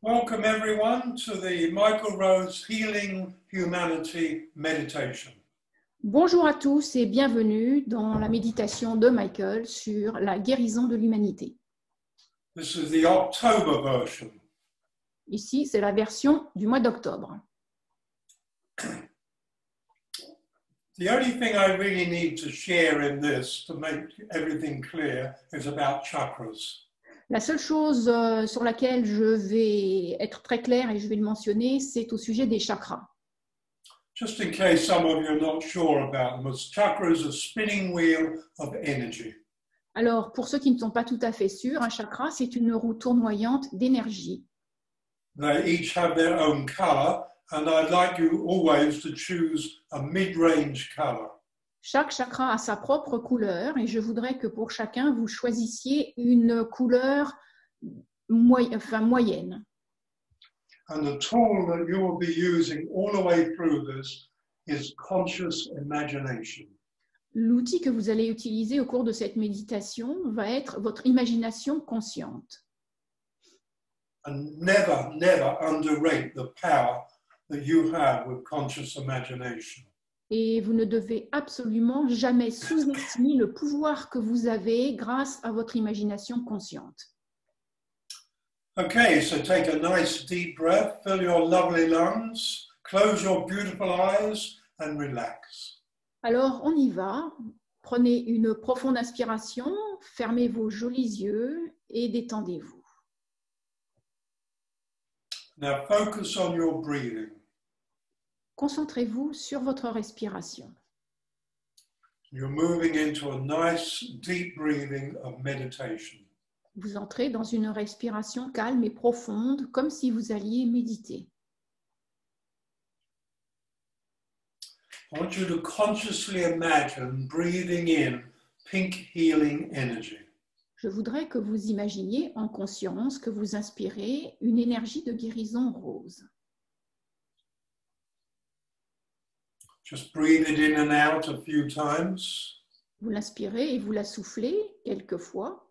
Welcome everyone to the Michael Rose Healing Humanity Meditation. Bonjour à tous et bienvenue dans la méditation de Michael sur la guérison de l'humanité. This is the October version. Ici, c'est la version du mois d'octobre. The only thing I really need to share in this to make everything clear is about chakras. La seule chose sur laquelle je vais être très claire et je vais le mentionner, c'est au sujet des chakras. Just in case some of you are not sure about them, chakras are a spinning wheel of energy. Alors, pour ceux qui ne sont pas tout à fait sûrs, un chakra, c'est une roue tournoyante d'énergie. They each have their own color, and I'd like you always to choose a mid-range color. Chaque chakra a sa propre couleur et je voudrais que pour chacun, vous choisissiez une couleur moyenne. And the tool that you will be using all the way through this is conscious imagination. L'outil que vous allez utiliser au cours de cette méditation va être votre imagination consciente. And never, never underrate the power that you have with conscious imagination. Et vous ne devez absolument jamais sous-estimer le pouvoir que vous avez grâce à votre imagination consciente. Okay, so take a nice deep breath, fill your lovely lungs, close your beautiful eyes and relax. Alors, on y va. Prenez une profonde inspiration, fermez vos jolis yeux et détendez-vous. Now focus on your breathing. Concentrez-vous sur votre respiration. You're moving into a nice deep breathing of meditation. Vous entrez dans une respiration calme et profonde, comme si vous alliez méditer. I want you to consciously imagine breathing in pink healing energy. Je voudrais que vous imaginiez en conscience que vous inspirez une énergie de guérison rose. Just breathe it in and out a few times. Vous l'inspirez et vous la soufflez quelques fois.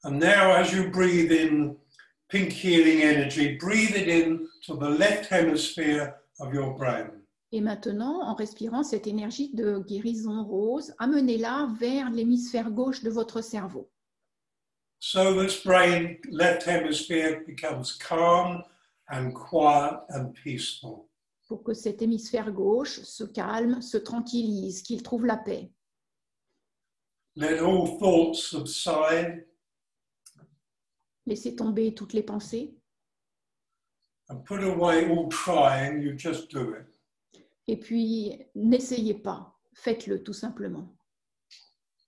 And now as you breathe in pink healing energy, breathe it in to the left hemisphere of your brain. Et maintenant, en respirant cette énergie de guérison rose, amenez-la vers l'hémisphère gauche de votre cerveau. So this brain left hemisphere becomes calm and quiet and peaceful. Pour que cet hémisphère gauche se calme, se tranquillise, qu'il trouve la paix. Let all thoughts subside. Laissez tomber toutes les pensées And put away all trying, you just do it. et puis n'essayez pas, faites-le tout simplement.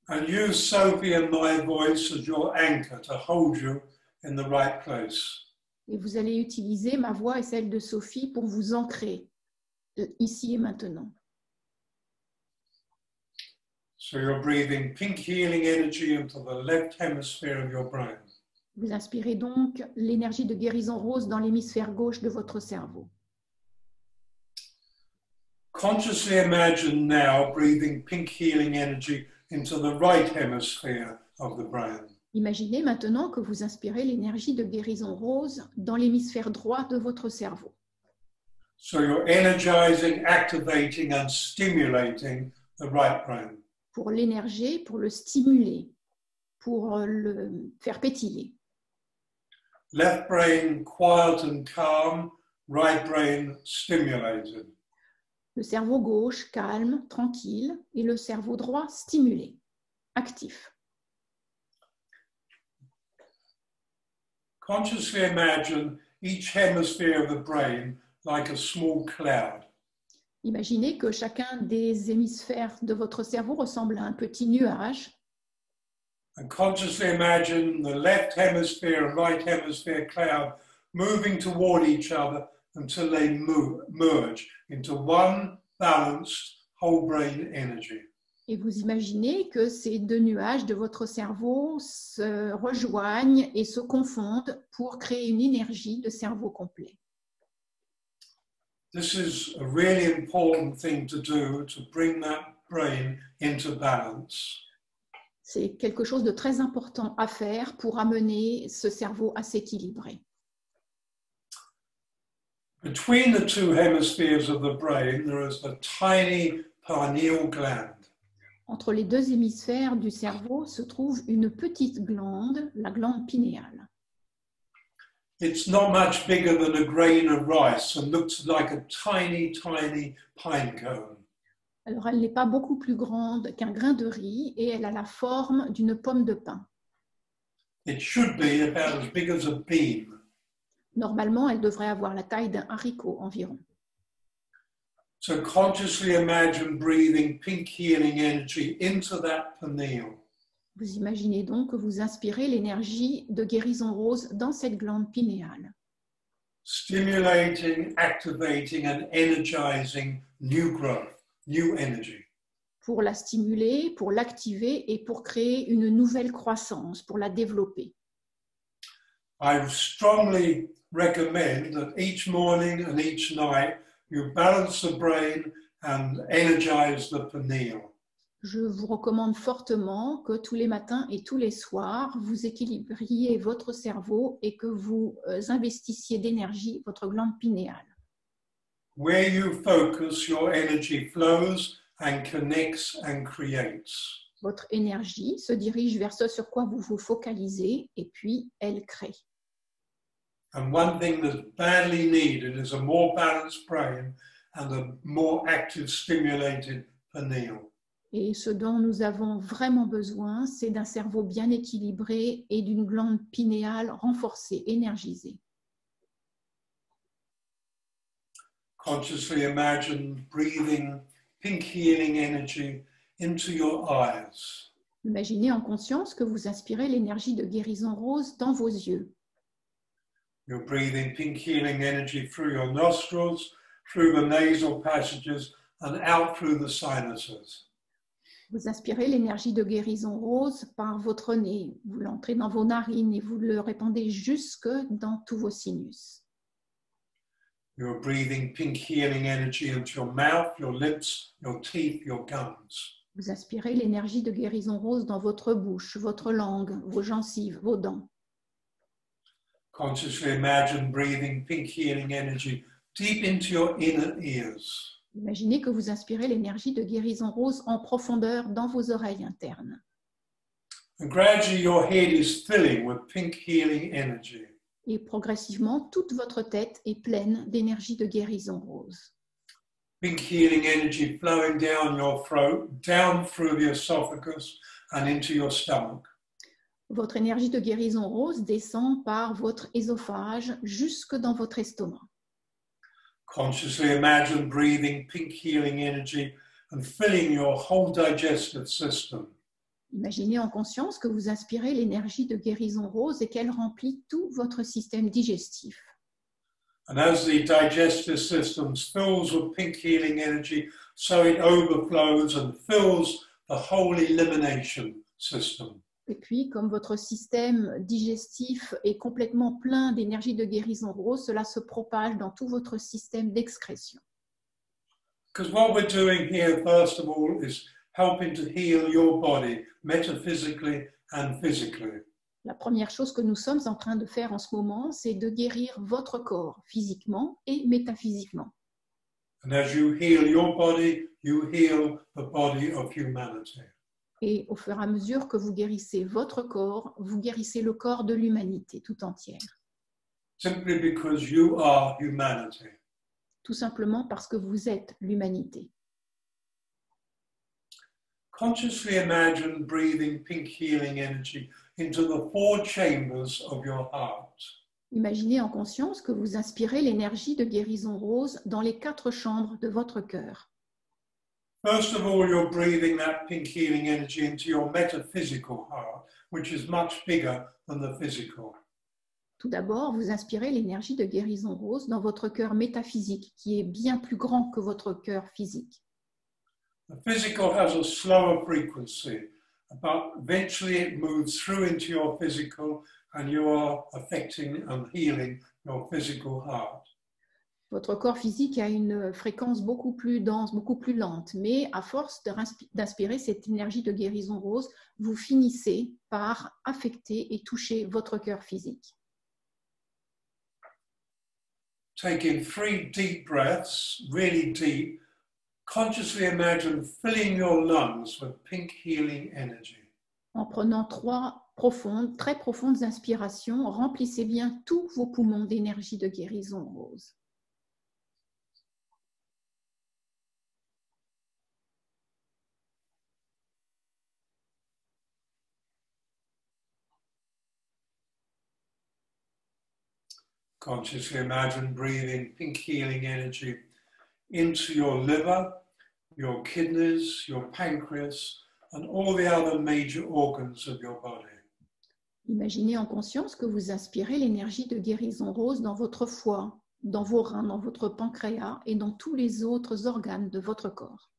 And use Sophie and my voice as your anchor to hold you in the right place. Et vous allez utiliser ma voix et celle de Sophie pour vous ancrer ici et maintenant. So you're breathing pink healing energy into the left hemisphere of your brain. Vous inspirez donc l'énergie de guérison rose dans l'hémisphère gauche de votre cerveau. Consciously imagine now breathing pink healing energy into the right hemisphere of the brain. Imaginez maintenant que vous inspirez l'énergie de guérison rose dans l'hémisphère droit de votre cerveau. So you're energizing, activating and stimulating the right brain. Pour l'énerger, pour le stimuler, pour le faire pétiller. Left brain quiet and calm, right brain stimulated. Le cerveau gauche calme, tranquille, et le cerveau droit stimulé, actif. Consciously imagine each hemisphere of the brain like a small cloud. Imaginez que chacun des hémisphères de votre cerveau ressemble à un petit nuage. And consciously imagine the left hemisphere and right hemisphere cloud moving toward each other until they merge into one balanced whole brain energy. Et vous imaginez que ces deux nuages de votre cerveau se rejoignent et se confondent pour créer une énergie de cerveau complet. This is a really important thing to do to bring that brain into balance. C'est quelque chose de très important à faire pour amener ce cerveau à s'équilibrer. Between the two hemispheres of the brain, there is a tiny pineal gland. Entre les deux hémisphères du cerveau se trouve une petite glande, la glande pinéale. It's not much bigger than a grain of rice and looks like a tiny, tiny pine cone. Alors, elle n'est pas beaucoup plus grande qu'un grain de riz et elle a la forme d'une pomme de pin. It should be about as big as a bean. Normalement, elle devrait avoir la taille d'un haricot environ. So consciously imagine breathing pink healing energy into that pineal. Vous imaginez donc que vous inspirez l'énergie de guérison rose dans cette glande pinéale, Stimulating, activating and energizing new growth, new energy. pour la stimuler, pour l'activer et pour créer une nouvelle croissance, pour la développer. I strongly recommend that each morning and each night you balance the brain and energize the pineal. Je vous recommande fortement que tous les matins et tous les soirs, vous équilibriez votre cerveau et que vous investissiez d'énergie votre glande pinéale. Where you focus, your energy flows and connects and creates. Votre énergie se dirige vers ce sur quoi vous vous focalisez et puis elle crée. And one thing that's badly needed is a more balanced brain and a more active, stimulated pineal. Et ce dont nous avons vraiment besoin, c'est d'un cerveau bien équilibré et d'une glande pinéale renforcée, énergisée. Consciously imagine breathing pink healing energy into your eyes. Imaginez en conscience que vous inspirez l'énergie de guérison rose dans vos yeux. You're breathing pink healing energy through your nostrils, through the nasal passages, and out through the sinuses. Vous inspirez l'énergie de guérison rose par votre nez. Vous l'entrez dans vos narines et vous le répandez jusque dans tous vos sinus. You're breathing pink healing energy into your mouth, your lips, your teeth, your gums. Vous inspirez l'énergie de guérison rose dans votre bouche, votre langue, vos gencives, vos dents. Consciously imagine breathing pink healing energy deep into your inner ears. Imaginez que vous inspirez l'énergie de guérison rose en profondeur dans vos oreilles internes. And gradually your head is filling with pink healing energy. Et progressivement, toute votre tête est pleine d'énergie de guérison rose. Pink healing energy flowing down your throat, down through the esophagus and into your stomach. Votre énergie de guérison rose descend par votre œsophage jusque dans votre estomac. Consciously imagine breathing pink healing energy and filling your whole digestive system. Imaginez en conscience que vous inspirez l'énergie de guérison rose et qu'elle remplit tout votre système digestif. And as the digestive system fills with pink healing energy, so it overflows and fills the whole elimination system. Et puis, comme votre système digestif est complètement plein d'énergie de guérison rose, cela se propage dans tout votre système d'excrétion. Because what we're doing here, first of all, is helping to heal your body metaphysically and physically. La première chose que nous sommes en train de faire en ce moment, c'est de guérir votre corps physiquement et métaphysiquement. And as you heal your body, you heal the body of humanity. Et au fur et à mesure que vous guérissez votre corps, vous guérissez le corps de l'humanité tout entière. Simply because you are humanity. Tout simplement parce que vous êtes l'humanité. Consciously imagine breathing pink healing energy into the 4 chambers of your heart. Imaginez en conscience que vous inspirez l'énergie de guérison rose dans les 4 chambres de votre cœur. First of all, you're breathing that pink healing energy into your metaphysical heart, which is much bigger than the physical. Tout d'abord, vous inspirez l'énergie de guérison rose dans votre cœur métaphysique, qui est bien plus grand que votre cœur physique. The physical has a slower frequency, but eventually it moves through into your physical and you are affecting and healing your physical heart. Votre corps physique a une fréquence beaucoup plus dense, beaucoup plus lente, mais à force d'inspirer cette énergie de guérison rose, vous finissez par affecter et toucher votre cœur physique. take in 3 deep breaths, really deep. Consciously imagine filling your lungs with pink healing energy. En prenant 3 profondes, très profondes inspirations, remplissez bien tous vos poumons d'énergie de guérison rose. Consciously imagine breathing pink healing energy into your liver, your kidneys, your pancreas, and all the other major organs of your body. Imaginez en conscience que vous inspirez l'énergie de guérison rose dans votre foie, dans vos reins, dans votre pancréas et dans tous les autres organes de votre corps.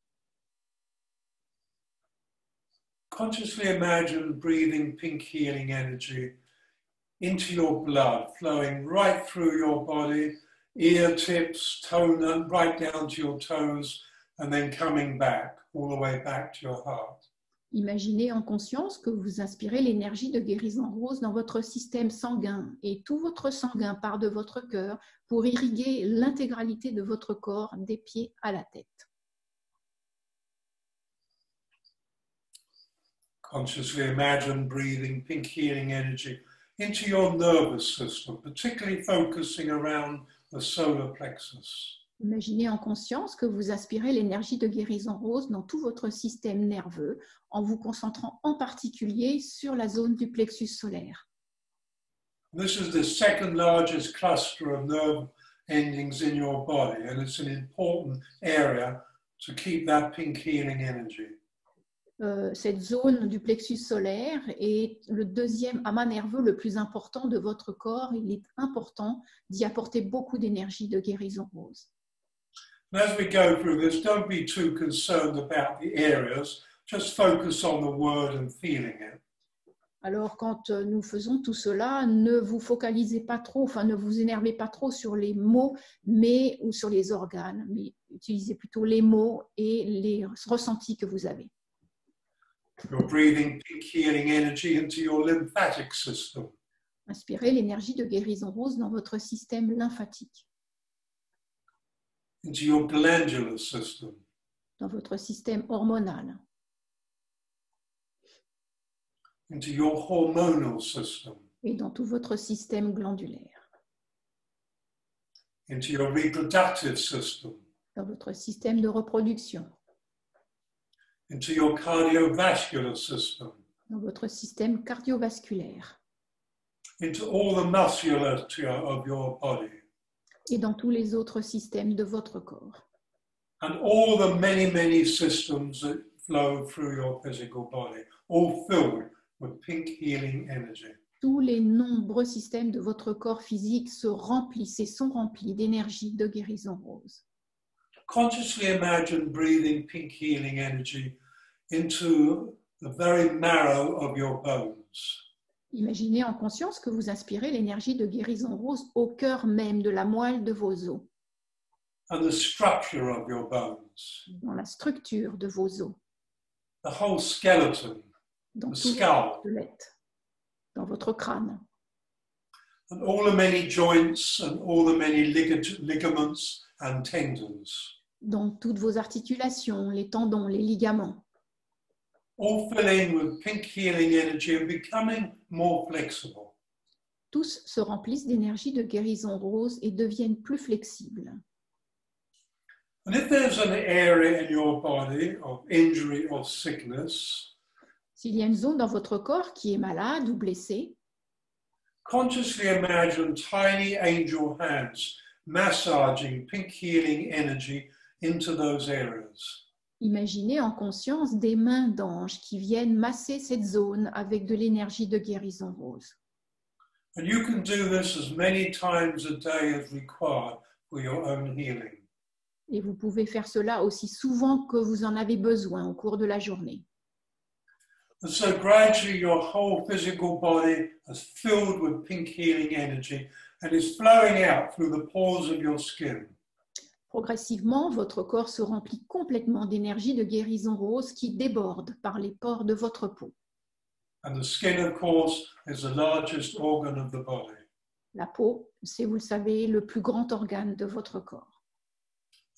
Consciously imagine breathing pink healing energy into your blood, flowing right through your body, ear tips, right down to your toes, and then coming back, all the way back to your heart. Imaginez en conscience que vous inspirez l'énergie de guérison rose dans votre système sanguin et tout votre sanguin part de votre cœur pour irriguer l'intégralité de votre corps, des pieds à la tête. Consciously imagine breathing pink healing energy into your nervous system, particularly focusing around the solar plexus. Imaginez en conscience que vous aspirez l'énergie de guérison rose dans tout votre système nerveux en vous concentrant en particulier sur la zone du plexus solaire. This is the second largest cluster of nerve endings in your body, and it's an important area to keep that pink healing energy. Cette zone du plexus solaire est le deuxième amas nerveux le plus important de votre corps. Il est important d'y apporter beaucoup d'énergie de guérison rose. And as we go through this, don't be too concerned about the areas, just focus on the word and feeling it. Alors, quand nous faisons tout cela, ne vous focalisez pas trop, enfin ne vous énervez pas trop sur les mots ou sur les organes, mais utilisez plutôt les mots et les ressentis que vous avez. You're breathing pink healing energy into your lymphatic system. Inspirez l'énergie de guérison rose dans votre système lymphatique, Into your glandular system, dans votre système hormonal, into your hormonal system, et dans tout votre système glandulaire, into your reproductive system, dans votre système de reproduction, into your cardiovascular system, dans votre système cardiovasculaire, into all the musculature of your body, et dans tous les autres systèmes de votre corps, and all the many, many systems that flow through your physical body, all filled with pink healing energy. Tous les nombreux systèmes de votre corps physique se remplissent et sont remplis d'énergie de guérison rose. Consciously imagine breathing pink healing energy into the very marrow of your bones. Imaginez en conscience que vous inspirez l'énergie de guérison rose au cœur même de la moelle de vos os, And the structure of your bones, dans la structure de vos os, the whole skeleton, dans the tout skull, votre squelette, dans votre crâne, and all the many joints and all the many ligaments and tendons, dans toutes vos articulations, les tendons, les ligaments, all filling with pink healing energy and becoming more flexible. tous se remplissent d'énergie de guérison rose et deviennent plus flexibles. And if there's an area in your body of injury or sickness, S'il y a une zone dans votre corps qui est malade ou blessée, consciously imagine tiny angel hands massaging pink healing energy into those areas. imaginez en conscience des mains d'ange qui viennent masser cette zone avec de l'énergie de guérison rose. And you can do this as many times a day as required for your own healing. Et vous pouvez faire cela aussi souvent que vous en avez besoin au cours de la journée. And so gradually your whole physical body is filled with pink healing energy and is flowing out through the pores of your skin. Progressivement, votre corps se remplit complètement d'énergie de guérison rose qui déborde par les pores de votre peau. And the skin, of course, is the largest organ of the body. La peau c'est, vous le savez, le plus grand organe de votre corps.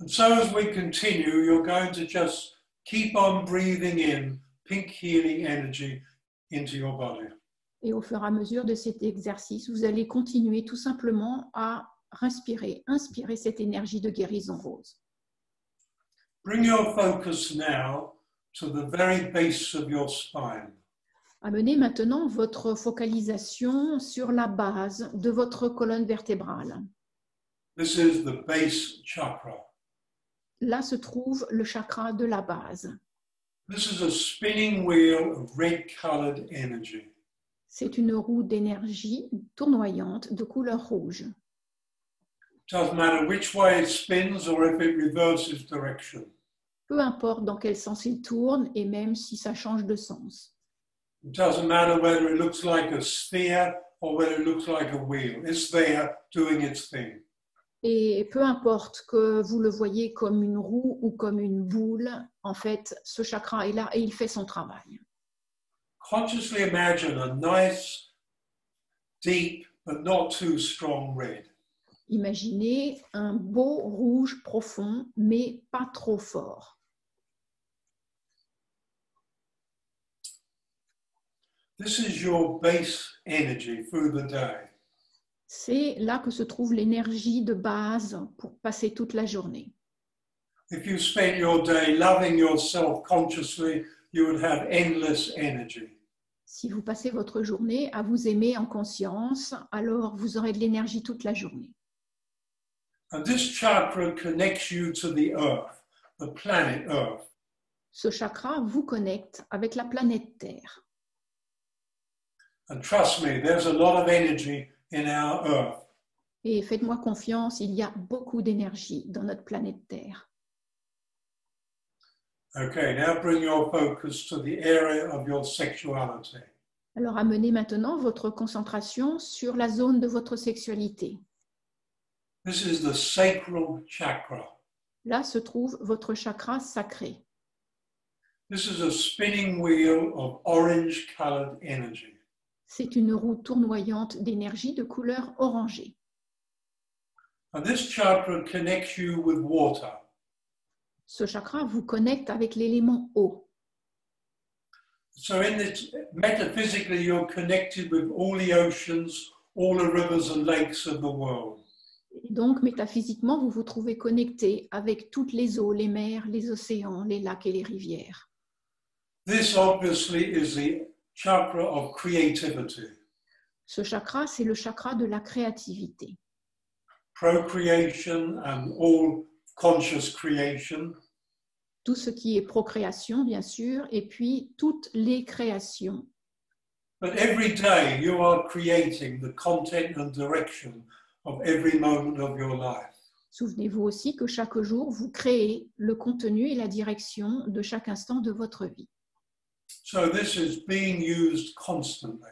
And so as we continue, you're going to just keep on breathing in pink healing energy into your body. Et au fur et à mesure de cet exercice, vous allez continuer tout simplement à inspirer cette énergie de guérison rose. Bring your focus now to the very base of your spine. Amenez maintenant votre focalisation sur la base de votre colonne vertébrale. This is the base chakra. Là se trouve le chakra de la base. This is a spinning wheel of red-colored energy. C'est une roue d'énergie tournoyante de couleur rouge. It doesn't matter which way it spins or if it reverses direction. Peu importe dans quel sens il tourne et même si ça change de sens. It doesn't matter whether it looks like a sphere or whether it looks like a wheel. It's there doing its thing. Et peu importe que vous le voyez comme une roue ou comme une boule, en fait, ce chakra est là et il fait son travail. Consciously imagine a nice, deep, but not too strong red. Imaginez un beau rouge profond, mais pas trop fort. This is your base energy through the day. C'est là que se trouve l'énergie de base pour passer toute la journée. If you spent your day loving yourself consciously, you would have endless energy. Si vous passez votre journée à vous aimer en conscience, alors vous aurez de l'énergie toute la journée. And this chakra connects you to the earth, the planet Earth. Ce chakra vous connecte avec la planète Terre. And trust me, there's a lot of energy in our Earth. Et faites-moi confiance, il y a beaucoup d'énergie dans notre planète Terre. Okay, now bring your focus to the area of your sexuality. Alors amenez maintenant votre concentration sur la zone de votre sexualité. This is the sacral chakra. Là se trouve votre chakra sacré. This is a spinning wheel of orange-colored energy. C'est une roue tournoyante d'énergie de couleur orangée. And this chakra connects you with water. Ce chakra vous connecte avec l'élément eau. So metaphysically, you're connected with all the oceans, all the rivers and lakes of the world. Et donc, métaphysiquement, vous vous trouvez connecté avec toutes les eaux, les mers, les océans, les lacs et les rivières. This obviously is the chakra of creativity. Ce chakra, c'est le chakra de la créativité. Procreation and all conscious creation. Tout ce qui est procréation, bien sûr, et puis toutes les créations. But every day you are creating the content and direction of every moment of your life. Souvenez-vous aussi que chaque jour, vous créez le contenu et la direction de chaque instant de votre vie. So this is being used constantly.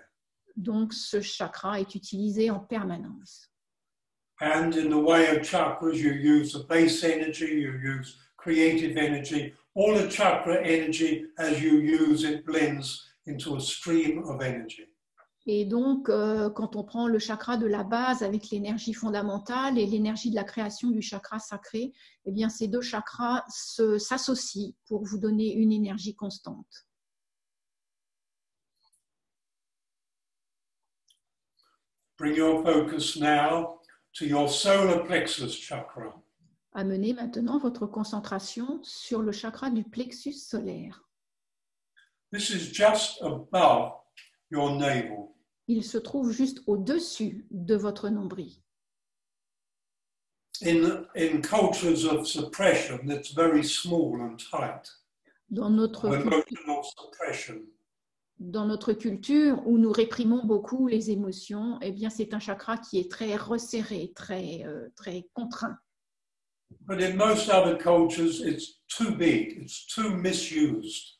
Donc, ce chakra est utilisé en permanence. And in the way of chakras, you use the base energy, you use creative energy, all the chakra energy as you use it blends into a stream of energy. Et donc, quand on prend le chakra de la base avec l'énergie fondamentale et l'énergie de la création du chakra sacré, eh bien, ces deux chakras s'associent pour vous donner une énergie constante. Bring your focus now to your solar plexus chakra. Amenez maintenant votre concentration sur le chakra du plexus solaire. This is just above your navel. Il se trouve juste au-dessus de votre nombril. In cultures of suppression, it's very small and tight. Dans notre Emotional suppression. Dans notre culture, où nous réprimons beaucoup les émotions, eh bien, c'est un chakra qui est très resserré, très contraint. But in most other cultures, it's too big, it's too misused.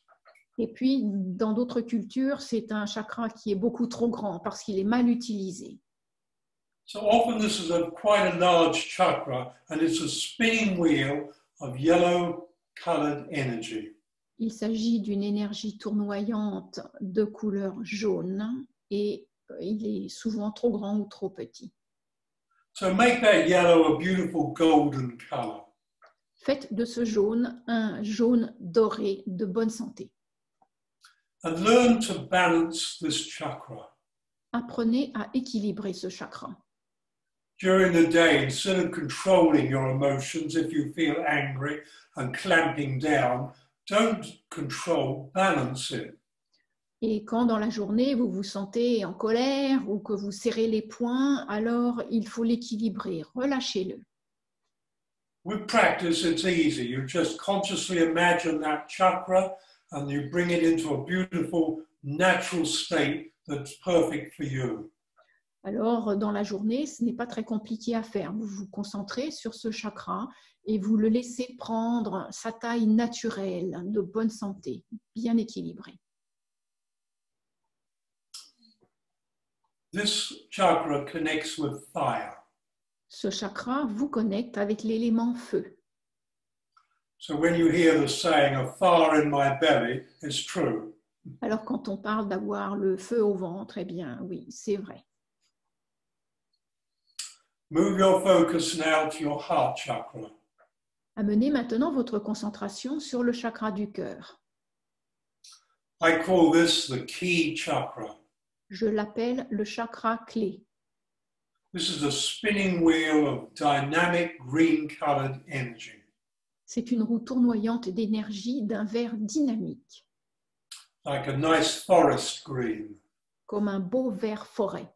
Et puis, dans d'autres cultures, c'est un chakra qui est beaucoup trop grand parce qu'il est mal utilisé. So often this is quite a large chakra, and it's a spinning wheel of yellow-colored energy. Il s'agit d'une énergie tournoyante de couleur jaune et il est souvent trop grand ou trop petit. So make that yellow a beautiful golden color. Faites de ce jaune un jaune doré de bonne santé. And learn to balance this chakra. Apprenez à équilibrer ce chakra. During the day, instead of controlling your emotions, if you feel angry and clamping down, don't control, balance it. Et quand dans la journée, vous vous sentez en colère ou que vous serrez les poings, alors il faut l'équilibrer, relâchez-le. With practice, it's easy. You just consciously imagine that chakra and you bring it into a beautiful, natural state that's perfect for you. Alors, dans la journée, ce n'est pas très compliqué à faire. Vous vous concentrez sur ce chakra et vous le laissez prendre sa taille naturelle, de bonne santé, bien équilibrée. This chakra connects with fire. Ce chakra vous connecte avec l'élément feu. So when you hear the saying, a fire in my belly, it's true. Alors, quand on parle d'avoir le feu au ventre, eh bien, oui, c'est vrai. Move your focus now to your heart chakra. Amenez maintenant votre concentration sur le chakra du cœur. I call this the key chakra. Je l'appelle le chakra clé. This is a spinning wheel of dynamic green-colored energy. C'est une roue tournoyante d'énergie d'un vert dynamique, Like a nice forest green. comme un beau vert forêt.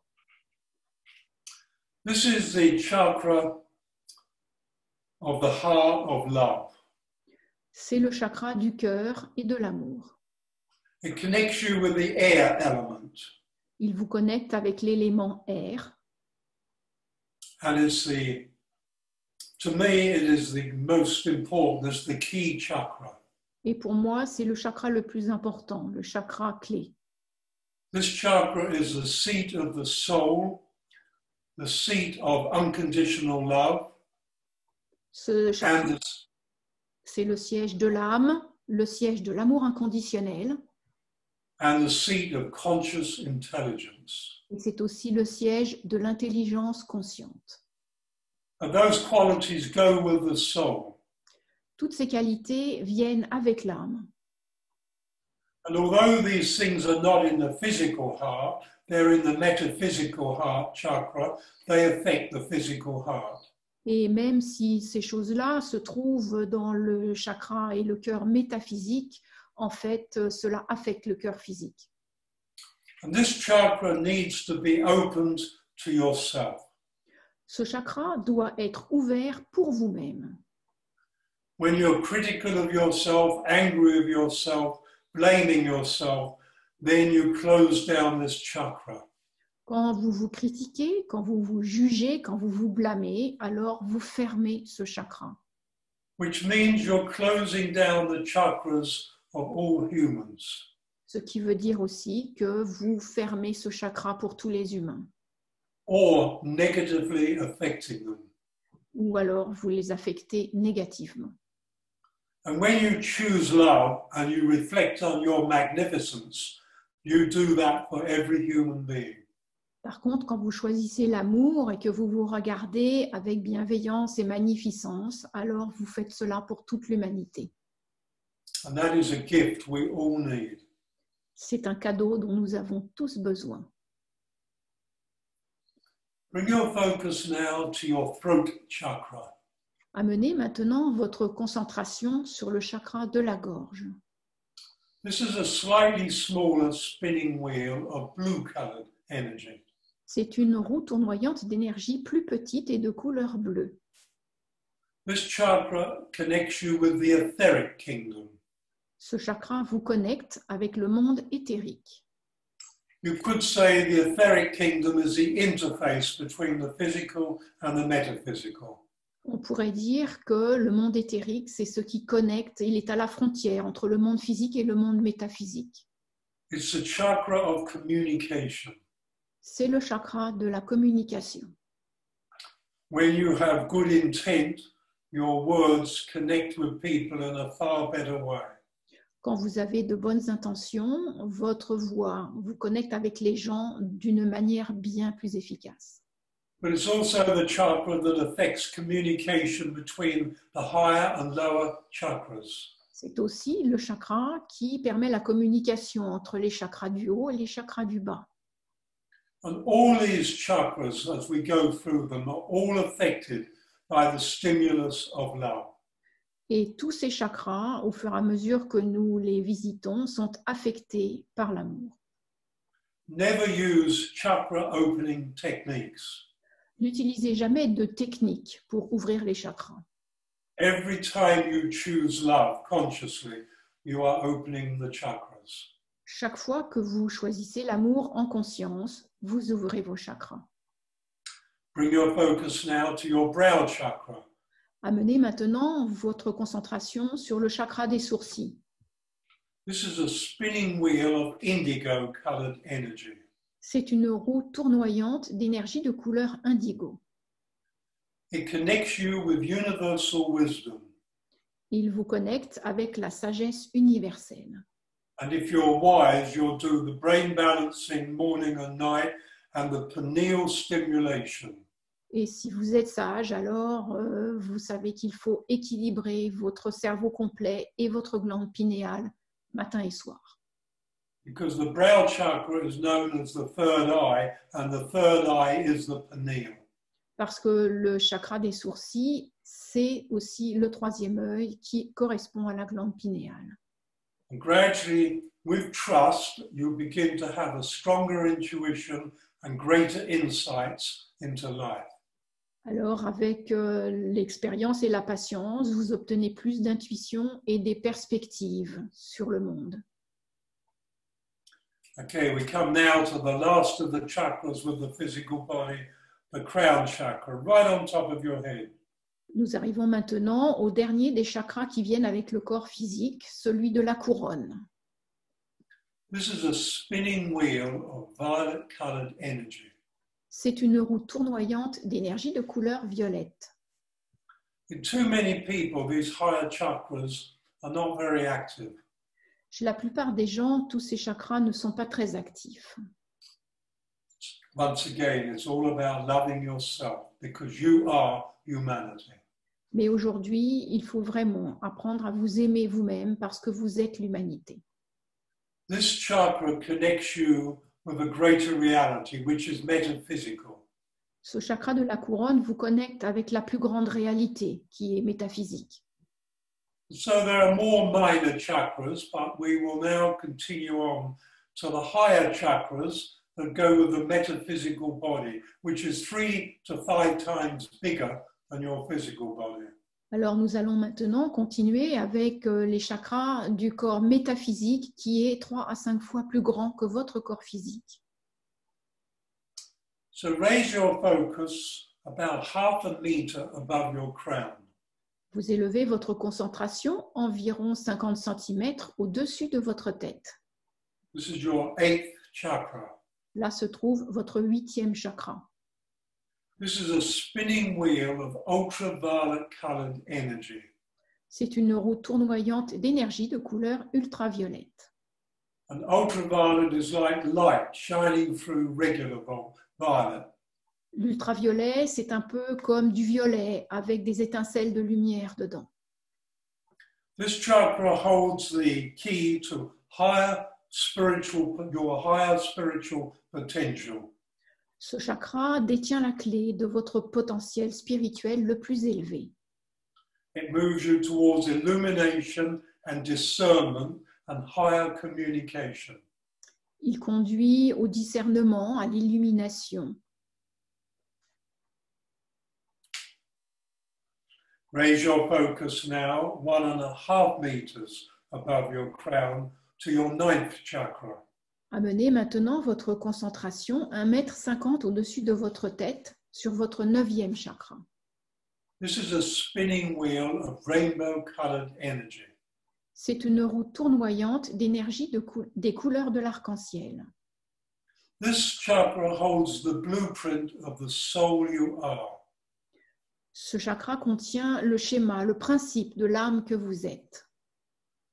This is the chakra of the heart of love. C'est le chakra du cœur et de l'amour. It connects you with the air element. Il vous connecte avec l'élément air. And to me, it is the most important, it's the key chakra. Et pour moi, c'est le chakra le plus important, le chakra clé. This chakra is the seat of the soul, the seat of unconditional love, Ce chakra, and c'est le siège de l'âme, le siège de l'amour inconditionnel, the seat of conscious intelligence. et c'est aussi le siège de l'intelligence consciente. And those qualities go with the soul. Toutes ces qualités viennent avec l'âme. And although these things are not in the physical heart, they're in the metaphysical heart chakra, they affect the physical heart. Et même si ces choses-là se trouvent dans le chakra et le cœur métaphysique, en fait, cela affecte le cœur physique. And this chakra needs to be opened to yourself. Ce chakra doit être ouvert pour vous-même. When you're critical of yourself, angry with yourself, blaming yourself, then you close down this chakra. Quand vous vous critiquez, quand vous vous jugez, quand vous vous blâmez, alors vous fermez ce chakra. Which means you're closing down the chakras of all humans. Ce qui veut dire aussi que vous fermez ce chakra pour tous les humains. Or negatively affecting them. Ou alors vous les affectez négativement. And when you choose love and you reflect on your magnificence, you do that for every human being. Par contre, quand vous choisissez l'amour et que vous vous regardez avec bienveillance et magnificence, alors vous faites cela pour toute l'humanité. And that is a gift we all need. C'est un cadeau dont nous avons tous besoin. Bring your focus now to your throat chakra. Amenez maintenant votre concentration sur le chakra de la gorge. This is a slightly smaller spinning wheel of blue-colored energy. C'est une roue tournoyante d'énergie plus petite et de couleur bleue. This chakra connects you with the etheric kingdom. Ce chakra vous connecte avec le monde éthérique. You could say the etheric kingdom is the interface between the physical and the metaphysical. On pourrait dire que le monde éthérique, c'est ce qui connecte, il est à la frontière entre le monde physique et le monde métaphysique. It's the chakra of communication. C'est le chakra de la communication. When you have good intent, your words connect with people in a far better way. Quand vous avez de bonnes intentions, votre voix vous connecte avec les gens d'une manière bien plus efficace. But it's also the chakra that affects communication between the higher and lower chakras. C'est aussi le chakra qui permet la communication entre les chakras du haut et les chakras du bas. And all these chakras, as we go through them, are all affected by the stimulus of love. Et tous ces chakras, au fur et à mesure que nous les visitons, sont affectés par l'amour. Never use chakra opening techniques. N'utilisez jamais de technique pour ouvrir les chakras. Every time you choose love consciously, you are opening the chakras. Chaque fois que vous choisissez l'amour en conscience, vous ouvrez vos chakras. Bring your focus now to your brow chakra. Amenez maintenant votre concentration sur le chakra des sourcils. This is a spinning wheel of indigo-colored energy. C'est une roue tournoyante d'énergie de couleur indigo. It connects you with universal wisdom. Il vous connecte avec la sagesse universelle. And if you're wise, you'll do the brain balancing morning and night and the pineal stimulation. Et si vous êtes sage, alors vous savez qu'il faut équilibrer votre cerveau complet et votre glande pinéale matin et soir. Because the brow chakra is known as the third eye, and the third eye is the pineal. Parce que le chakra des sourcils, c'est aussi le troisième œil qui correspond à la glande pinéale. And gradually, with trust, you begin to have a stronger intuition and greater insights into life. Alors, avec l'expérience et la patience, vous obtenez plus d'intuition et des perspectives sur le monde. Okay, we come now to the last of the chakras with the physical body, the crown chakra, right on top of your head. Nous arrivons maintenant au dernier des chakras qui viennent avec le corps physique, celui de la couronne. This is a spinning wheel of violet-colored energy. C'est une roue tournoyante d'énergie de couleur violette. In too many people, these higher chakras are not very active. Chez la plupart des gens, tous ces chakras ne sont pas très actifs. Once again, it's all about loving yourself because you are humanity. Mais aujourd'hui, il faut vraiment apprendre à vous aimer vous-même parce que vous êtes l'humanité. This chakra connects you with a greater reality, which is metaphysical. Ce chakra de la couronne vous connecte avec la plus grande réalité, qui est métaphysique. So there are more minor chakras, but we will now continue on to the higher chakras that go with the metaphysical body, which is 3 to 5 times bigger than your physical body. Alors nous allons maintenant continuer avec les chakras du corps métaphysique qui est 3 à 5 fois plus grand que votre corps physique. So raise your focus about half a meter above your crown. Vous élevez votre concentration environ 50 cm au-dessus de votre tête. This is your 8th chakra. Là se trouve votre 8e chakra. This is a spinning wheel of ultraviolet colored energy. C'est une roue tournoyante d'énergie de couleur ultraviolette. And ultraviolet is like light shining through regular violet. L'ultraviolet, c'est un peu comme du violet avec des étincelles de lumière dedans. This chakra holds the key to your higher spiritual potential. Ce chakra détient la clé de votre potentiel spirituel le plus élevé. It moves you towards illumination and discernment and higher communication. Il conduit au discernement, à l'illumination. Raise your focus now 1.5 meters above your crown to your 9th chakra. Amenez maintenant votre concentration 1,50 m au-dessus de votre tête sur votre 9e chakra. This is a spinning wheel of rainbow-colored energy. C'est une roue tournoyante d'énergie des couleurs de l'arc-en-ciel. This chakra holds the blueprint of the soul you are. Ce chakra contient le schéma, le principe de l'âme que vous êtes.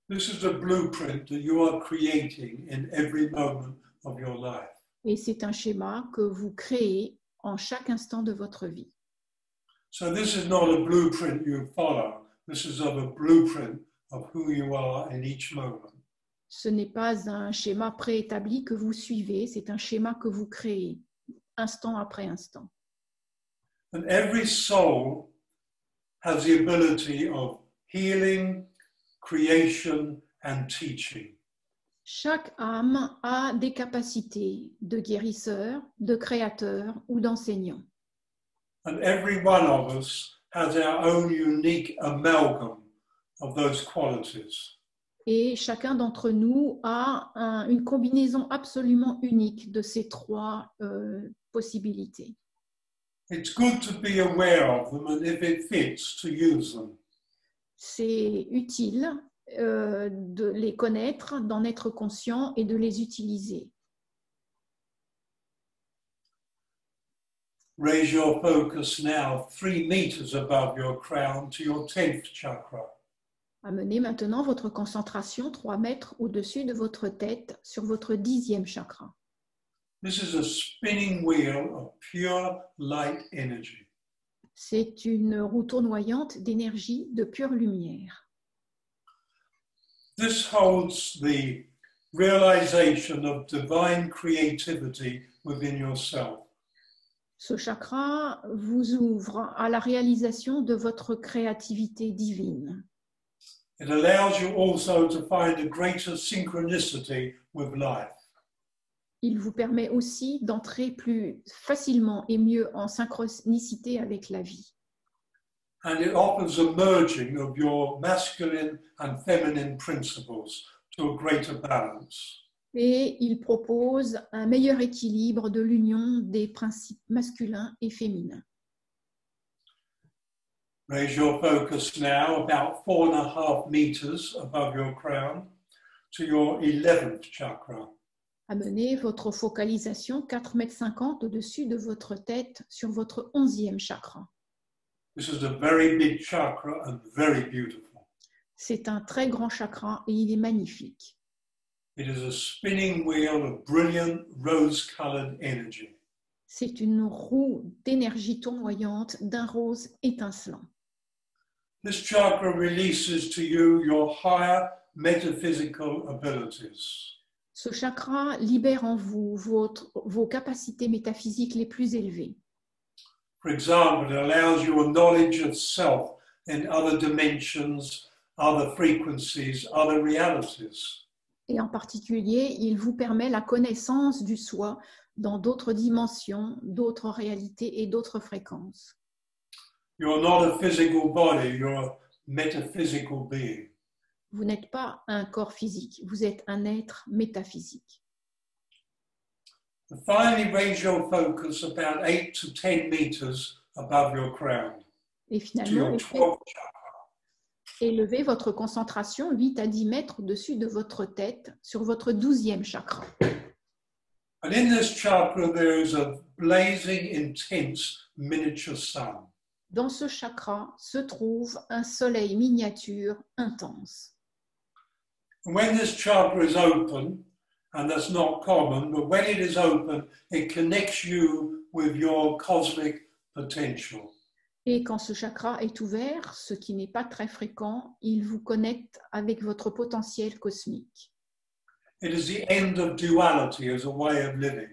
This is a blueprint that you are creating in every moment of your life. Et c'est un schéma que vous créez en chaque instant de votre vie. So this is not a blueprint you follow. This is of a blueprint of who you are in each moment. Ce n'est pas un schéma préétabli que vous suivez, c'est un schéma que vous créez, instant après instant. And every soul has the ability of healing, creation, and teaching. Chaque âme a des capacités de guérisseur, de créateur ou d'enseignant. And every one of us has our own unique amalgam of those qualities. Et chacun d'entre nous a une combinaison absolument unique de ces trois possibilités. It's good to be aware of them and if it fits, to use them. C'est utile de les connaître, d'en être conscient et de les utiliser. Raise your focus now 3 meters above your crown to your 10th chakra. Amenez maintenant votre concentration 3 mètres au-dessus de votre tête sur votre 10e chakra. This is a spinning wheel of pure light energy. C'est une roue tournoyante d'énergie de pure lumière. This holds the realization of divine creativity within yourself. Ce chakra vous ouvre à la réalisation de votre créativité divine. It allows you also to find a greater synchronicity with life. Il vous permet aussi d'entrer plus facilement et mieux en synchronicité avec la vie. And it offers a merging of your masculine and feminine principles to a greater balance. Et il propose un meilleur équilibre de l'union des principes masculins et féminins. Raise your focus now about 4.5 meters above your crown to your 11th chakra. Amenez votre focalisation 4,50 m au-dessus de votre tête sur votre 11e chakra. This is a very big chakra and very beautiful. C'est un très grand chakra et il est magnifique. It is a spinning wheel of brilliant rose-colored energy. C'est une roue d'énergie tournoyante d'un rose étincelant. This chakra releases to you your higher metaphysical abilities. Ce chakra libère en vous vos capacités métaphysiques les plus élevées. For example, it allows you a knowledge of self in other dimensions, other frequencies, other realities. Et en particulier, il vous permet la connaissance du soi dans d'autres dimensions, d'autres réalités et d'autres fréquences. You're not a physical body, you're a metaphysical being. Vous n'êtes pas un corps physique, vous êtes un être métaphysique. And finally, raise your focus about 8 to 10 meters above your crown Et to finalement, your 12th chakra. élevez votre concentration 8 à 10 mètres au-dessus de votre tête sur votre 12e chakra. And in this chakra, there is a blazing, intense miniature sun. Dans ce chakra se trouve un soleil miniature intense. And when this chakra is open, and that's not common, but when it is open, it connects you with your cosmic potential. Et quand ce chakra est ouvert, ce qui n'est pas très fréquent, il vous connecte avec votre potentiel cosmique. It is the end of duality as a way of living.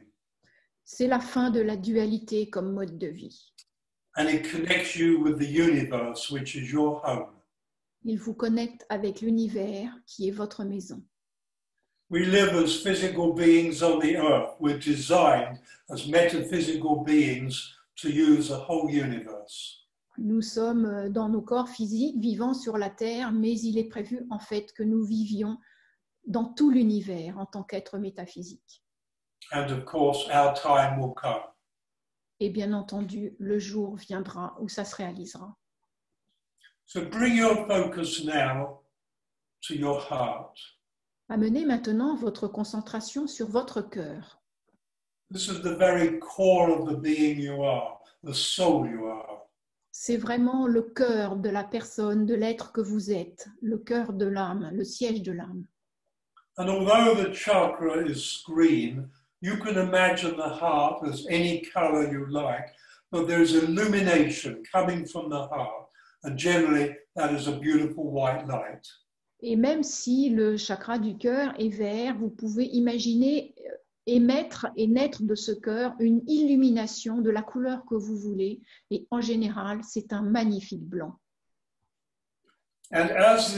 C'est la fin de la dualité comme mode de vie. And it connects you with the universe, which is your home. Il vous connecte avec l'univers qui est votre maison. We live as physical beings on the earth. We're designed as metaphysical beings to use the whole universe. Nous sommes dans nos corps physiques vivant sur la Terre, mais il est prévu en fait que nous vivions dans tout l'univers en tant qu'être métaphysique. And of course, our time will come. Et bien entendu, le jour viendra où ça se réalisera. So bring your focus now to your heart. Amenez maintenant votre concentration sur votre cœur. This is the very core of the being you are, the soul you are. C'est vraiment le cœur de la personne, de l'être que vous êtes, le cœur de l'âme, le siège de l'âme. And although the chakra is green, You can imagine the heart as any color you like, but there is illumination coming from the heart, and generally that is a beautiful white light. Et même si le chakra du cœur est vert, vous pouvez imaginer émettre et naître de ce cœur une illumination de la couleur que vous voulez. Et en général, c'est un magnifique blanc. And as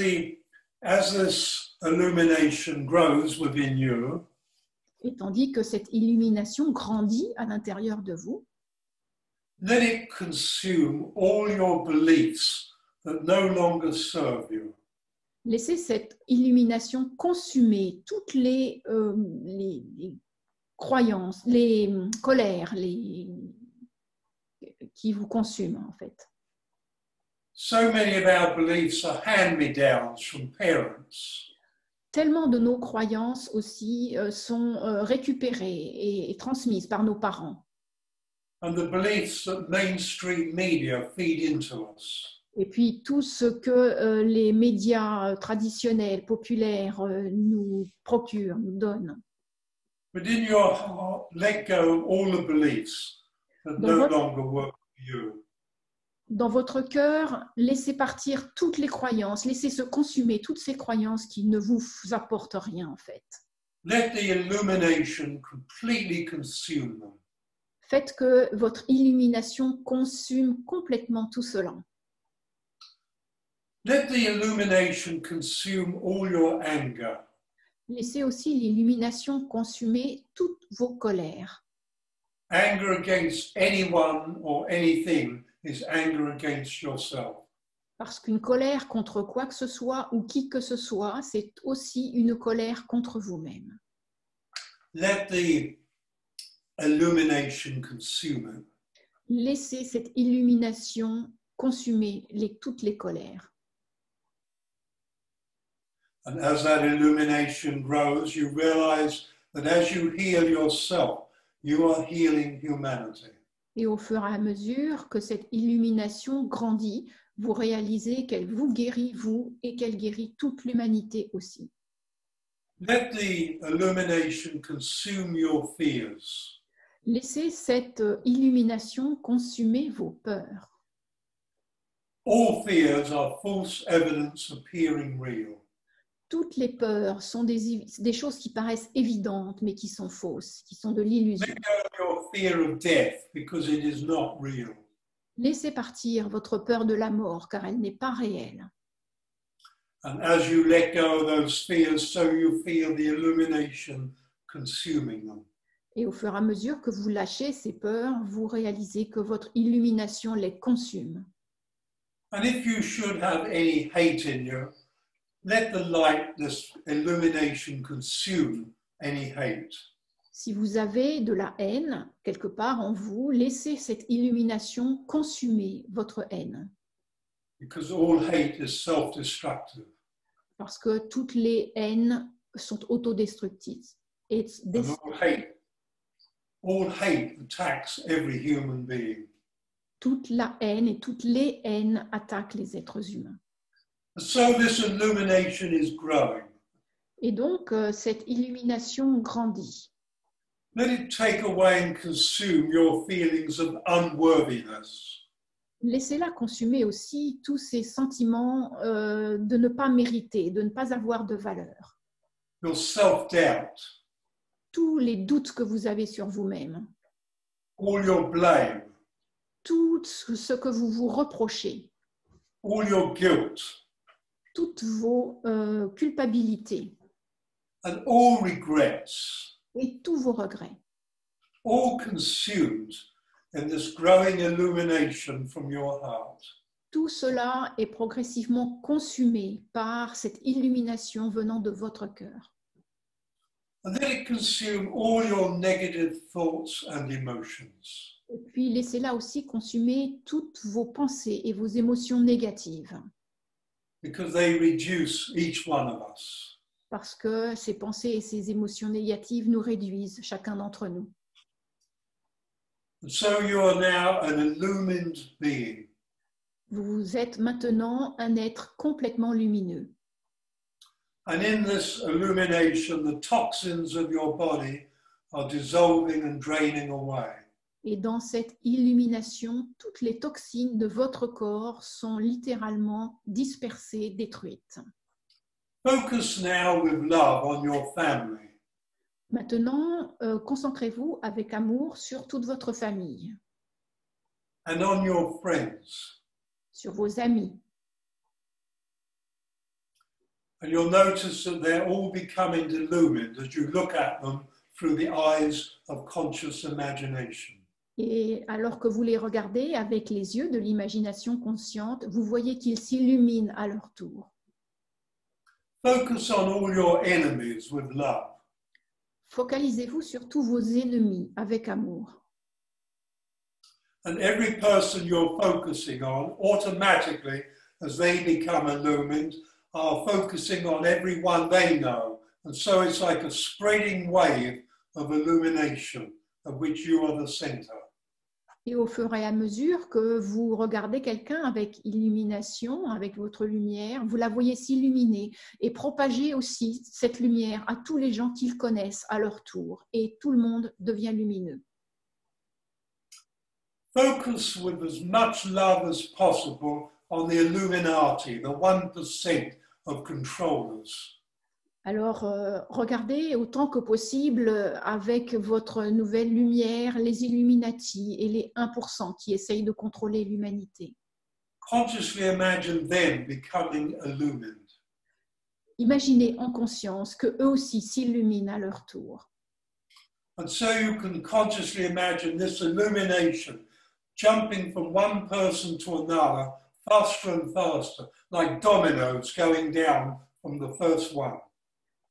this illumination grows within you, Et tandis que cette illumination grandit à l'intérieur de vous, let it consume all your beliefs that no longer serve you. laissez cette illumination consumer toutes les croyances, les colères qui vous consument en fait. So many of our beliefs are hand-me-downs from parents. Tellement de nos croyances aussi sont récupérées et transmises par nos parents. And the beliefs that mainstream media feed into us. Et puis tout ce que les médias traditionnels, populaires nous procurent, nous donnent. But in your heart, let go of all the beliefs that no longer work for you. Dans votre cœur, laissez partir toutes les croyances, laissez se consumer toutes ces croyances qui ne vous apportent rien en fait. Let the illumination completely consume them. Faites que votre illumination consume complètement tout cela. Let the illumination consume all your anger. Laissez aussi l'illumination consumer toutes vos colères. Anger against anyone or anything is anger against yourself. Parce qu'une colère contre quoi que ce soit ou qui que ce soit, c'est aussi une colère contre vous-même. Let the illumination consume it. Laissez cette illumination consumer toutes les colères. And as that illumination grows, you realize that as you heal yourself, you are healing humanity. Et au fur et à mesure que cette illumination grandit, vous réalisez qu'elle vous guérit, vous, et qu'elle guérit toute l'humanité aussi. Let the illumination consume your fears. Laissez cette illumination consumer vos peurs. All fears are false evidence appearing real. Toutes les peurs sont des choses qui paraissent évidentes, mais qui sont fausses, qui sont de l'illusion. Let go of your fear of death because it is not real. Laissez partir votre peur de la mort, car elle n'est pas réelle. And as you let go of those fears, so you feel the illumination consuming them. Et au fur et à mesure que vous lâchez ces peurs, vous réalisez que votre illumination les consume. And if you should have any hate in you, let the light, this illumination, consume any hate. Si vous avez de la haine quelque part en vous, laissez cette illumination consumer votre haine. Because all hate is self-destructive. Parce que toutes les haines sont autodestructives. And all hate attacks every human being. Toute la haine et toutes les haines attaquent les êtres humains. So this illumination is growing. Et donc, cette illumination grandit. Let it take away and consume your feelings of unworthiness. Laissez-la consumer aussi tous ces sentiments de ne pas mériter, de ne pas avoir de valeur. Your self-doubt. Tous les doutes que vous avez sur vous-même. All your blame. Tout ce que vous vous reprochez. All your guilt. Toutes vos culpabilités. And all regrets. Et tous vos regrets. All consumed in this growing illumination from your heart. Tout cela est progressivement consumé par cette illumination venant de votre cœur. And then it consume all your negative thoughts and emotions. Et puis laissez-la aussi consumer toutes vos pensées et vos émotions négatives. Because they reduce each one of us. Parce que ces pensées et ces émotions négatives nous réduisent, chacun d'entre nous. And so you are now an illumined being. Vous êtes maintenant un être complètement lumineux. And in this illumination, the toxins of your body are dissolving and draining away. Et dans cette illumination, toutes les toxines de votre corps sont littéralement dispersées, détruites. Focus now with love on your family. Maintenant, concentrez-vous avec amour sur toute votre famille, And on your friends. sur vos amis. And you'll notice that they're all becoming illumined as you look at them through the eyes of conscious imagination. Et alors que vous les regardez avec les yeux de l'imagination consciente, vous voyez qu'ils s'illuminent à leur tour. Focus on all your enemies with love. Focalisez-vous sur tous vos ennemis avec amour. And every person you're focusing on, automatically, as they become illumined, are focusing on everyone they know. And so it's like a spreading wave of illumination, of which you are the center. Et au fur et à mesure que vous regardez quelqu'un avec illumination, avec votre lumière, vous la voyez s'illuminer et propager aussi cette lumière à tous les gens qu'ils connaissent à leur tour. Et tout le monde devient lumineux. Focus with as much love as possible on the Illuminati, the 1% of controllers. Alors, regardez autant que possible avec votre nouvelle lumière les Illuminati et les 1% qui essayent de contrôler l'humanité. Consciously imagine them becoming illumined. Imaginez en conscience qu'eux aussi s'illuminent à leur tour. And so you can consciously imagine this illumination jumping from one person to another, faster and faster, like dominoes going down from the first one.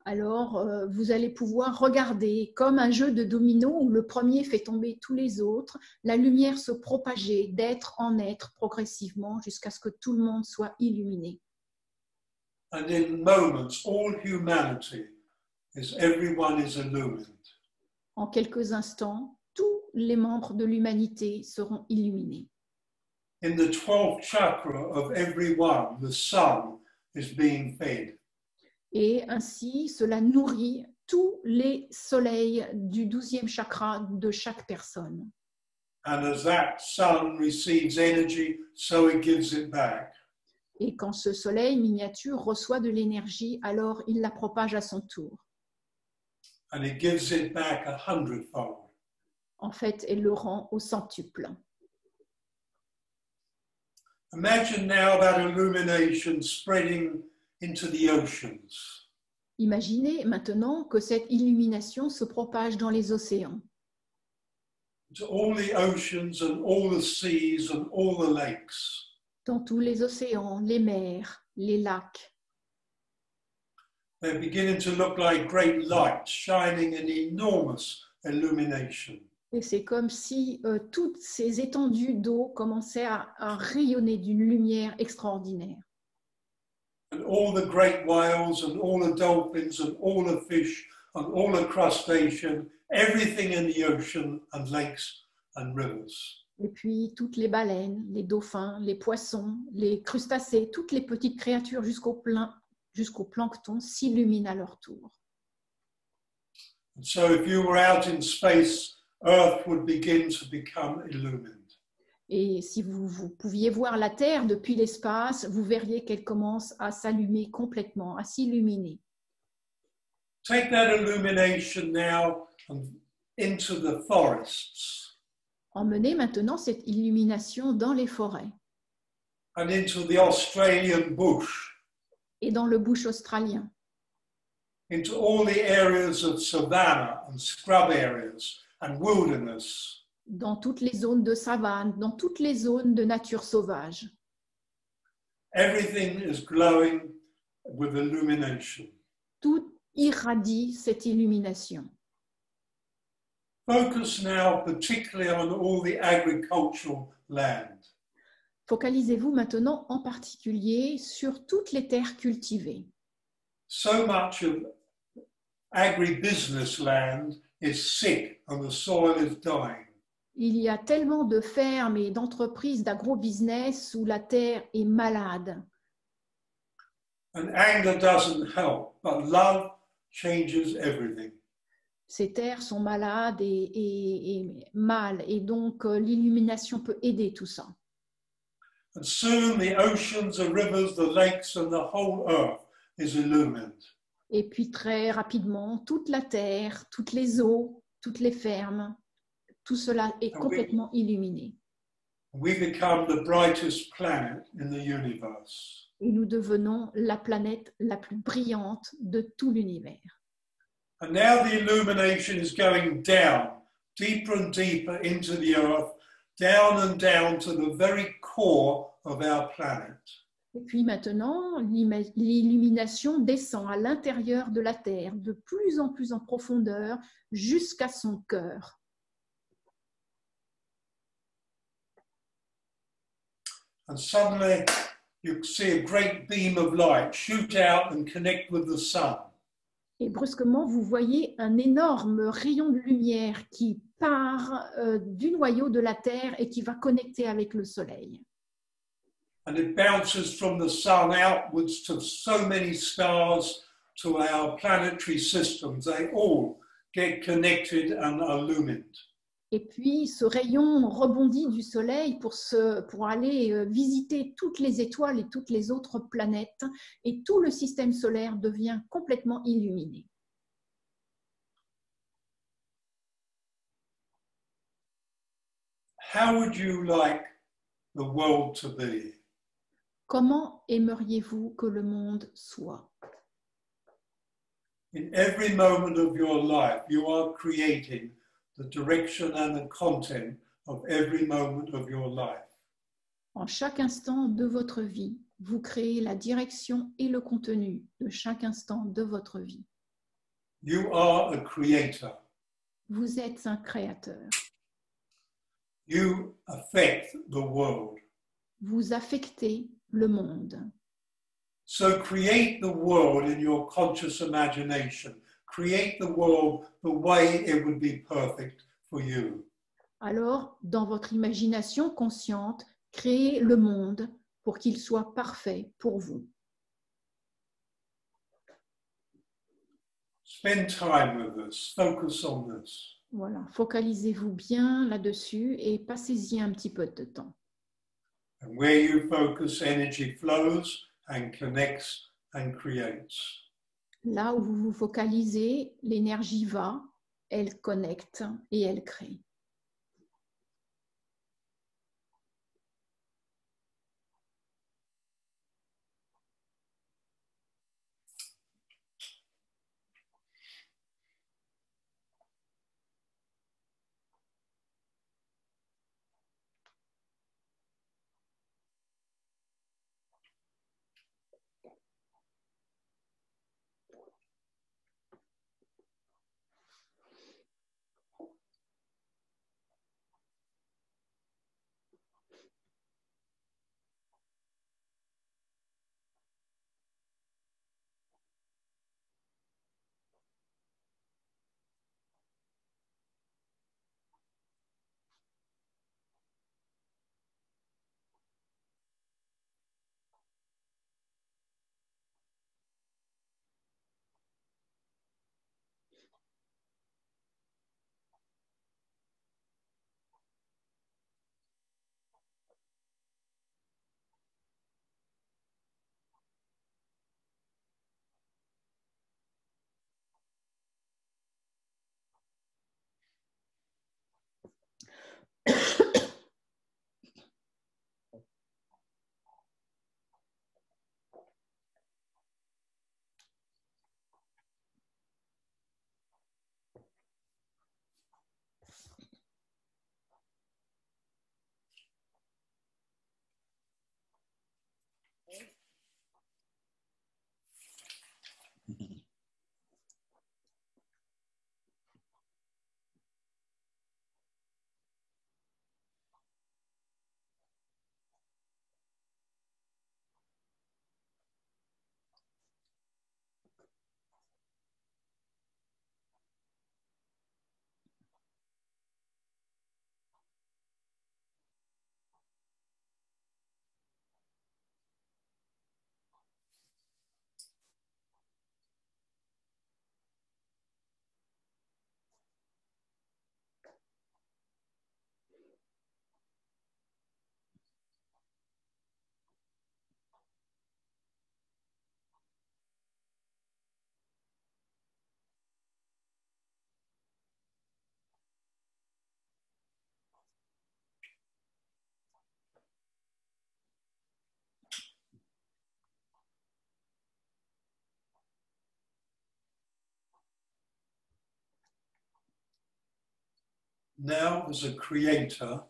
Alors, vous allez pouvoir regarder comme un jeu de dominos où le premier fait tomber tous les autres, la lumière se propager d'être en être progressivement jusqu'à ce que tout le monde soit illuminé. And in moments, all humanity everyone is illumined. En quelques instants, tous les membres de l'humanité seront illuminés. In the 12th chakra of everyone, the sun is being fed. Et ainsi, cela nourrit tous les soleils du 12e chakra de chaque personne. And as that sun receives energy, so it gives it back. Et quand ce soleil miniature reçoit de l'énergie, alors il la propage à son tour. And it gives it back 100-fold. En fait, elle le rend au centuple. Imagine now that illumination spreading into the oceans. Imaginez maintenant que cette illumination se propage dans les océans, To all the oceans and all the seas and all the lakes. dans tous les océans, les mers, les lacs. They're beginning to look like great lights shining in enormous illumination. Et c'est comme si toutes ces étendues d'eau commençaient à rayonner d'une lumière extraordinaire. And all the great whales and all the dolphins and all the fish and all the crustaceans, everything in the ocean and lakes and rivers. Et puis toutes les baleines, les dauphins, les poissons, les crustacés, toutes les petites créatures jusqu'au plancton s'illuminent à leur tour. And so if you were out in space, Earth would begin to become illumined. Et si vous pouviez voir la Terre depuis l'espace, vous verriez qu'elle commence à s'allumer complètement, à s'illuminer. Take that illumination now and into the forests Emmenez maintenant cette illumination dans les forêts and into the Australian bush, et dans le bush australien, into all the areas of savanna and scrub areas and wilderness. dans toutes les zones de savane, dans toutes les zones de nature sauvage. Everything is glowing with illumination. Tout irradie cette illumination. Focus now particularly on all the agricultural land. Focalisez-vous maintenant en particulier sur toutes les terres cultivées. So much of agribusiness land is sick and the soil is dying. Il y a tellement de fermes et d'entreprises d'agro-business où la terre est malade. And anger doesn't help, but love changes everything. Ces terres sont malades et mâles, et donc l'illumination peut aider tout ça. And soon the oceans, the rivers, the lakes, and the whole earth is illumined. Et puis très rapidement, toute la terre, toutes les eaux, toutes les fermes, tout cela est complètement illuminé. We become the brightest planet in the universe. Et nous devenons la planète la plus brillante de tout l'univers. And now the illumination is going down, deeper and deeper into the earth, down and down to the very core of our planet. Et puis maintenant, l'illumination descend à l'intérieur de la Terre, de plus en profondeur, jusqu'à son cœur. And suddenly you see a great beam of light shoot out and connect with the sun. Et brusquement, vous voyez un énorme rayon de lumière qui part du noyau de la Terre et qui va connecter avec le Soleil. And it bounces from the sun outwards to so many stars, to our planetary systems. They all get connected and illumined. Et puis, ce rayon rebondit du Soleil pour aller visiter toutes les étoiles et toutes les autres planètes, et tout le système solaire devient complètement illuminé. How would you like the world to be? Comment aimeriez-vous que le monde soit? In every moment of your life, you are creating the direction and the content of every moment of your life. En chaque instant de votre vie, vous créez la direction et le contenu de chaque instant de votre vie. You are a creator. Vous êtes un créateur. You affect the world. Vous affectez le monde. So create the world in your conscious imagination. Create the world the way it would be perfect for you. Alors, dans votre imagination consciente, créez le monde pour qu'il soit parfait pour vous. Spend time with us. Focus on this. Voilà, focalisez-vous bien là-dessus et passez-y un petit peu de temps. And where you focus, energy flows and connects and creates. Là où vous vous focalisez, l'énergie va, elle connecte et elle crée. now as a creator,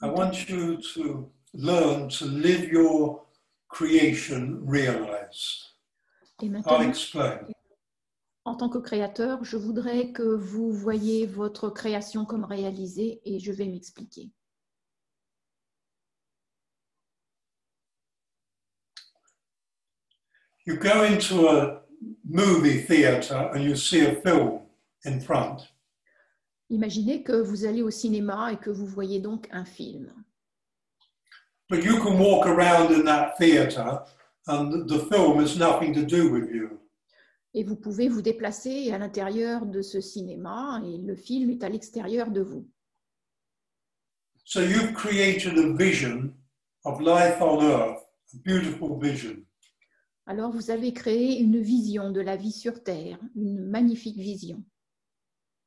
I want you to learn to live your creation realized. Et I'll maintenant, explain. en tant que créateur, je voudrais que vous voyez votre création comme réalisée et je vais m'expliquer. You go into a movie theater and you see a film in front. Imaginez que vous allez au cinéma et que vous voyez donc un film. But you can walk around in that theater and the film has nothing to do with you. Et vous pouvez vous déplacer à l'intérieur de ce cinéma et le film est à l'extérieur de vous. So you've created a vision of life on earth, a beautiful vision. Alors vous avez créé une vision de la vie sur Terre, une magnifique vision.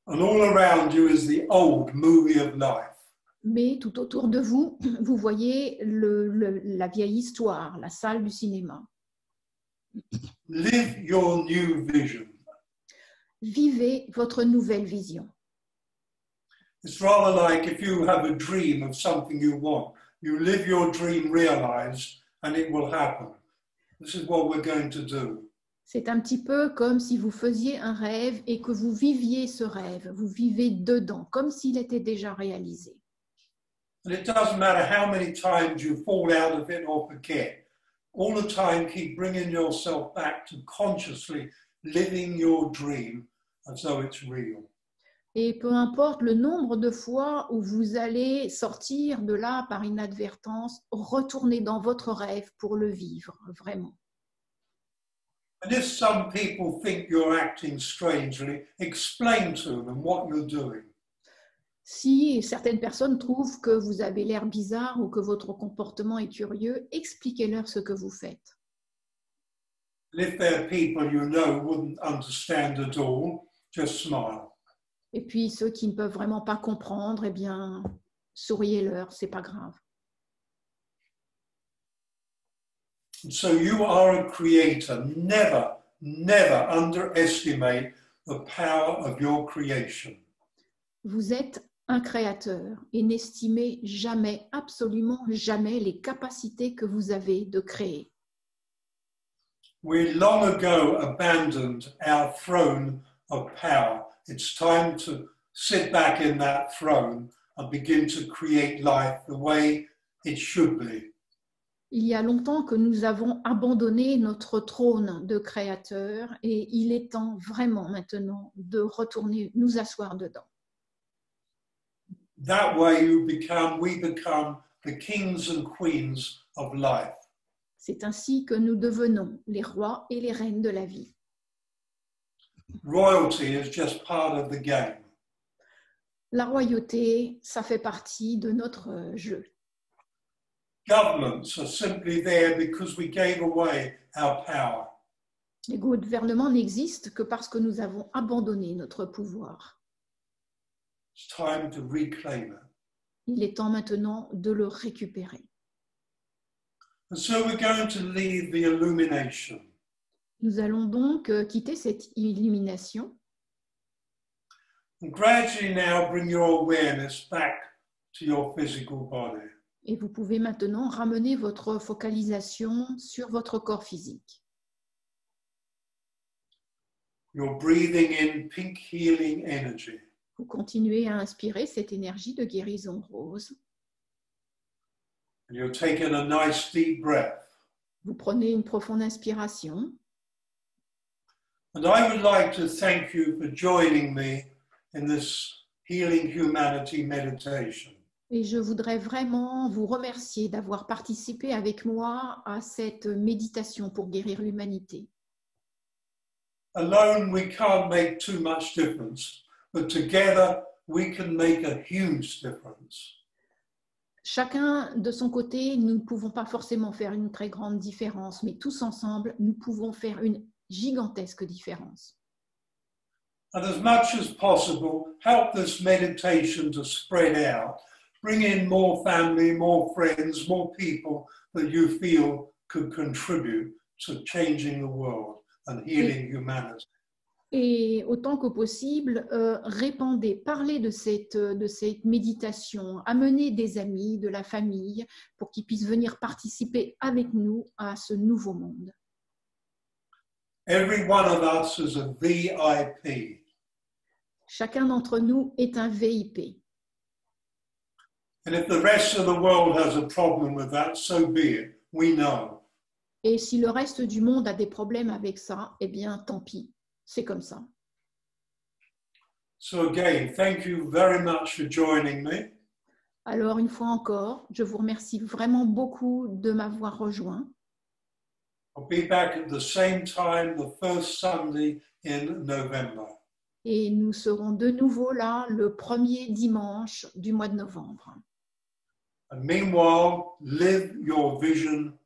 And all around you is the old movie of life. Mais tout autour de vous, vous voyez la vieille histoire, la salle du cinéma. Live your new vision. Vivez votre nouvelle vision. It's rather like if you have a dream of something you want, you live your dream realized and it will happen. This is what we're going to do. C'est un petit peu comme si vous faisiez un rêve et que vous viviez ce rêve. Vous vivez dedans, comme s'il était déjà réalisé. And it doesn't matter how many times you fall out of it or forget. All the time, keep bringing yourself back to consciously living your dream as though it's real. Et peu importe le nombre de fois où vous allez sortir de là par inadvertance, retournez dans votre rêve pour le vivre, vraiment. And if some people think you're acting strangely, explain to them what you're doing. Si certaines personnes trouvent que vous avez l'air bizarre ou que votre comportement est curieux, expliquez-leur ce que vous faites. And if there are people you know wouldn't understand at all, just smile. Et puis ceux qui ne peuvent vraiment pas comprendre, eh bien, souriez-leur, c'est pas grave. And so you are a creator. Never, never underestimate the power of your creation. Vous êtes un créateur et n'estimez jamais, absolument jamais, les capacités que vous avez de créer. We long ago abandoned our throne of power. It's time to sit back in that throne and begin to create life the way it should be. Il y a longtemps que nous avons abandonné notre trône de créateur et il est temps vraiment maintenant de retourner nous asseoir dedans. That way we become the kings and queens of life. C'est ainsi que nous devenons les rois et les reines de la vie. Royalty is just part of the game. La royauté, ça fait partie de notre jeu. Governments are simply there because we gave away our power. Les gouvernements n'existent que parce que nous avons abandonné notre pouvoir. It's time to reclaim it. Il est temps maintenant de le récupérer. And so we're going to leave the illumination. Nous allons donc quitter cette illumination And gradually now bring your awareness back to your physical body. et vous pouvez maintenant ramener votre focalisation sur votre corps physique. You're breathing in pink healing energy. Vous continuez à inspirer cette énergie de guérison rose. And you're taking a nice deep breath. Vous prenez une profonde inspiration. And I would like to thank you for joining me in this Healing Humanity meditation. Et je voudrais vraiment vous remercier d'avoir participé avec moi à cette méditation pour guérir l'humanité. Alone, we can't make too much difference, but together we can make a huge difference. Chacun de son côté, nous ne pouvons pas forcément faire une très grande différence, mais tous ensemble, nous pouvons faire une gigantesque différence. And as much as possible, help this meditation to spread out. Bring in more family, more friends, more people that you feel could contribute to changing the world and healing humanity. Et autant que possible, répandez, parlez de cette méditation, amenez des amis, de la famille, pour qu'ils puissent venir participer avec nous à ce nouveau monde. Every one of us is a VIP. Chacun d'entre nous est un VIP. And if the rest of the world has a problem with that, so be it. We know. Et si le reste du monde a des problèmes avec ça, eh bien, tant pis, c'est comme ça. So again, thank you very much for joining me. Alors, une fois encore, je vous remercie vraiment beaucoup de m'avoir rejoint. I'll be back at the same time the first Sunday in November. Et nous serons de nouveau là le premier dimanche du mois de novembre. And meanwhile, live your vision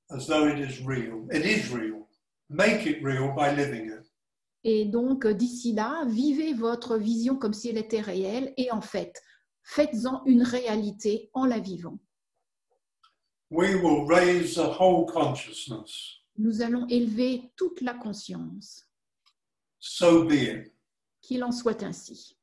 as though it is real. It is real. Make it real by living it. Et donc, d'ici là, vivez votre vision comme si elle était réelle et en fait, faites-en une réalité en la vivant. We will raise the whole consciousness. Nous allons élever toute la conscience. So be it. Qu'il en soit ainsi.